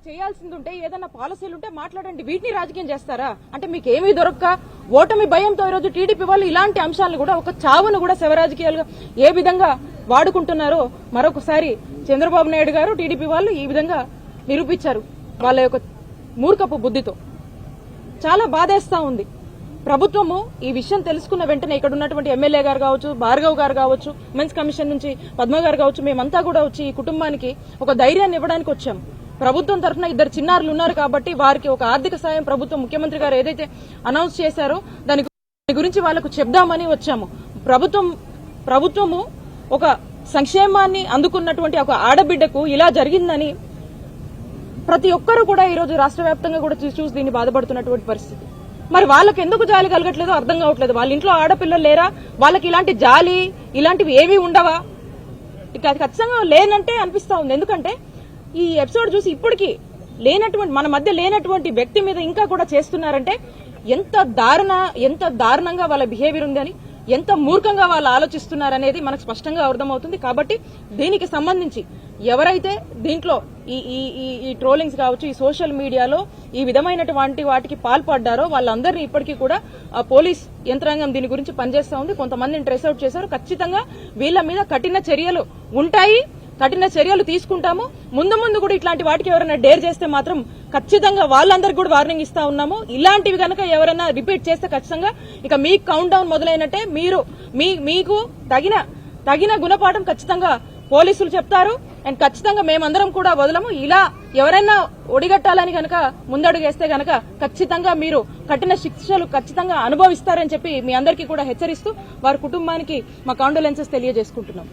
చేయాల్సింది ఉంటే ఏదైనా పాలసీలు ఉంటే మాట్లాడండి, వీటిని రాజకీయం చేస్తారా? అంటే మీకు ఏమీ దొరక్క ఓటమి భయంతో ఈరోజు టీడీపీ వాళ్ళు ఇలాంటి అంశాలను కూడా, ఒక చావును కూడా శవరాజకీయాలుగా ఏ విధంగా వాడుకుంటున్నారో మరొకసారి చంద్రబాబు నాయుడు గారు టీడీపీ వాళ్ళు ఈ విధంగా నిరూపించారు వాళ్ళ యొక్క మూర్ఖపు బుద్ధితో. చాలా బాధేస్తా ఉంది. ప్రభుత్వము ఈ విషయం తెలుసుకున్న వెంటనే ఇక్కడ ఉన్నటువంటి ఎమ్మెల్యే గారు కావచ్చు, భార్గవ్ గారు కావచ్చు, ఉమెన్స్ కమిషన్ నుంచి పద్మ గారు కావచ్చు, మేమంతా కూడా వచ్చి ఈ కుటుంబానికి ఒక ధైర్యాన్ని ఇవ్వడానికి వచ్చాము. ప్రభుత్వం తరఫున 2 చిన్నారులు ఉన్నారు కాబట్టి వారికి ఒక ఆర్థిక సాయం ప్రభుత్వం ముఖ్యమంత్రి గారు ఏదైతే అనౌన్స్ చేశారో దాని గురించి వాళ్లకు చెప్దామని వచ్చాము. ప్రభుత్వము ఒక సంక్షేమాన్ని అందుకున్నటువంటి ఒక ఆడబిడ్డకు ఇలా జరిగిందని ప్రతి ఒక్కరూ కూడా ఈ రోజు రాష్ట్ర వ్యాప్తంగా కూడా చూసి దీన్ని బాధపడుతున్నటువంటి పరిస్థితి. మరి వాళ్ళకి ఎందుకు జాలి కలగట్లేదో అర్థం కావట్లేదు. వాళ్ళ ఇంట్లో ఆడపిల్లలు లేరా? వాళ్ళకి ఇలాంటి జాలి ఇలాంటివి ఏమీ ఉండవా? ఖచ్చితంగా లేనంటే అనిపిస్తా ఉంది. ఎందుకంటే ఈ ఎపిసోడ్ చూసి ఇప్పటికీ లేనటువంటి, మన మధ్య లేనటువంటి వ్యక్తి మీద ఇంకా కూడా చేస్తున్నారంటే ఎంత దారుణంగా వాళ్ళ బిహేవియర్ ఉందని, ఎంత మూర్ఖంగా వాళ్ళు ఆలోచిస్తున్నారనేది మనకు స్పష్టంగా అర్థమవుతుంది. కాబట్టి దీనికి సంబంధించి ఎవరైతే దీంట్లో ఈ ట్రోలింగ్స్ కావచ్చు, ఈ సోషల్ మీడియాలో ఈ విధమైనటువంటి వాటికి పాల్పడ్డారో వాళ్ళందరినీ ఇప్పటికీ కూడా పోలీస్ యంత్రాంగం దీని గురించి పనిచేస్తా ఉంది. కొంతమందిని ట్రేస్ అవుట్ చేశారు. ఖచ్చితంగా వీళ్ల మీద కఠిన చర్యలు ఉంటాయి, కఠిన చర్యలు తీసుకుంటాము. ముందు కూడా ఇట్లాంటి వాటికి ఎవరైనా డేర్ చేస్తే మాత్రం ఖచ్చితంగా వాళ్ళందరికీ కూడా వార్నింగ్ ఇస్తా ఉన్నాము. ఇలాంటివి కనుక ఎవరైనా రిపీట్ చేస్తే ఖచ్చితంగా ఇక మీ కౌంట్ డౌన్ మొదలైనట్టే. మీకు తగిన గుణపాఠం ఖచ్చితంగా పోలీసులు చెప్తారు. అండ్ ఖచ్చితంగా మేమందరం కూడా వదలము. ఇలా ఎవరైనా ఒడిగట్టాలని గనక ముందడుగేస్తే గనక ఖచ్చితంగా మీరు కఠిన శిక్షలు ఖచ్చితంగా అనుభవిస్తారని చెప్పి మీ అందరికీ కూడా హెచ్చరిస్తూ వారి కుటుంబానికి మా కాండోలెన్సెస్ తెలియజేసుకుంటున్నాం.